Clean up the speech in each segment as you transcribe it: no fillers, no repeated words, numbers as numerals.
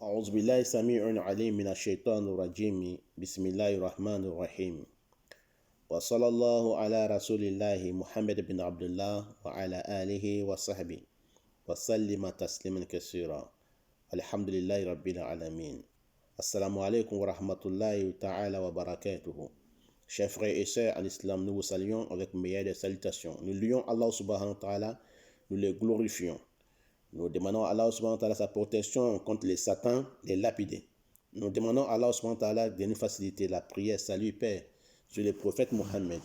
أعوذ بالله السميع العليم من الشيطان الرجيم بسم الله الرحمن الرحيم وصلى الله على رسول الله محمد بن عبد الله وعلى آله وصحبه وسلم تسليما كثيرا الحمد لله رب العالمين. Assalamu alaikum wa rahmatullahi ta'ala wa barakatuhu. Chers frères et sœurs en islam, nous vous saluons avec meilleure des salutations. Nous louons Allah subhanahu wa ta'ala, nous le glorifions. Nous demandons à Allah subhanahu wa ta'ala sa protection contre les satans, les lapidés. Nous demandons à Allah subhanahu wa ta'ala de nous faciliter la prière, salut, paix sur le prophète Mohammed,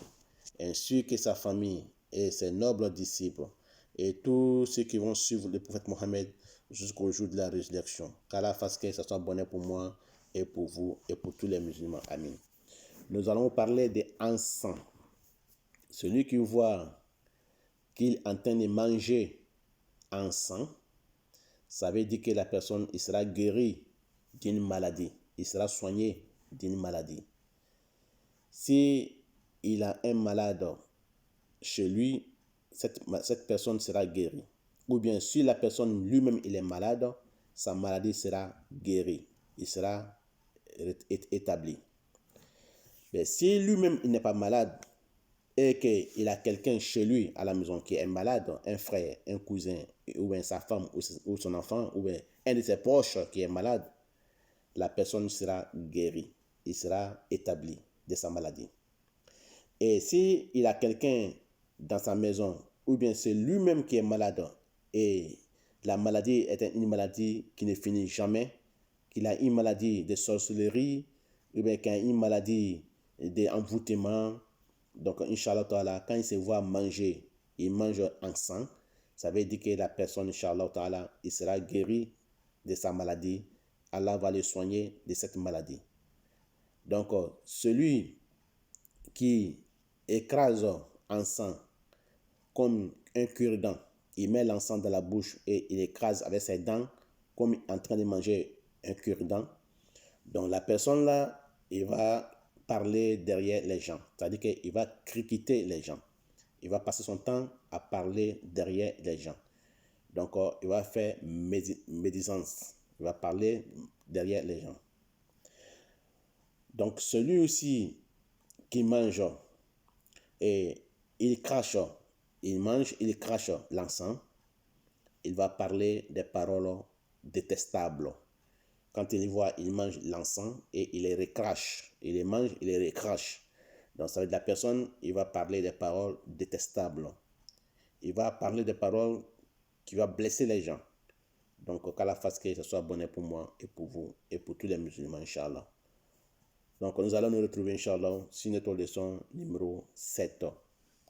ainsi que sa famille et ses nobles disciples, et tous ceux qui vont suivre le prophète Mohammed jusqu'au jour de la résurrection. Qu'Allah fasse que ça soit bonheur pour moi et pour vous et pour tous les musulmans. Amin. Nous allons parler de encens. Celui qui voit qu'il est en train de manger encens, ça veut dire que la personne il sera guérie d'une maladie, il sera soigné d'une maladie. Si il a un malade chez lui, cette personne sera guérie. Ou bien si la personne lui-même il est malade, sa maladie sera guérie, il sera établi. Mais si lui-même il n'est pas malade et qu'il a quelqu'un chez lui à la maison qui est malade, un frère, un cousin, ou bien sa femme, ou son enfant, ou bien un de ses proches qui est malade, la personne sera guérie, il sera établi de sa maladie. Et si il a quelqu'un dans sa maison, ou bien c'est lui-même qui est malade, et la maladie est une maladie qui ne finit jamais, qu'il a une maladie de sorcellerie, ou bien qu'il a une maladie d'envoûtement, donc, Inch'Allah Ta'ala, quand il se voit manger, il mange encens, ça veut dire que la personne, Inch'Allah Ta'ala, il sera guéri de sa maladie. Allah va le soigner de cette maladie. Donc, celui qui écrase encens comme un cure-dent, il met l'encens dans la bouche et il écrase avec ses dents comme en train de manger un cure-dent. Donc, la personne là, il va parler derrière les gens, c'est-à-dire qu'il va critiquer les gens, il va passer son temps à parler derrière les gens, donc il va faire médisance, il va parler derrière les gens. Donc celui aussi qui mange et il crache, il mange, il crache l'encens, il va parler des paroles détestables. Quand il voit, il mange l'encens et il les recrache. Il les mange, il les recrache. Donc, ça veut dire la personne, il va parler des paroles détestables. Il va parler des paroles qui vont blesser les gens. Donc, qu'Allah fasse que ce soit bonheur pour moi et pour vous et pour tous les musulmans, Inch'Allah. Donc, nous allons nous retrouver, Inch'Allah, sur notre leçon numéro 7.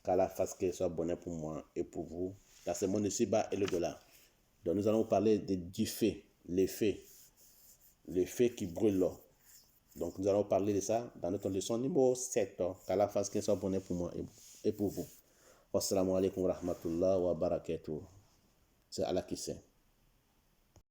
Qu'Allah fasse que ce soit bonheur pour moi et pour vous, dans ce monde ici-bas et le-delà. Donc, nous allons parler du feu, les feux. Le feu qui brûle. Donc nous allons parler de ça dans notre leçon numéro 7. Qu'Allah fasse qu'il soit bonheur pour moi et pour vous. Wassalamu alaikum wa rahmatullah wa barakatuh. C'est Allah qui sait.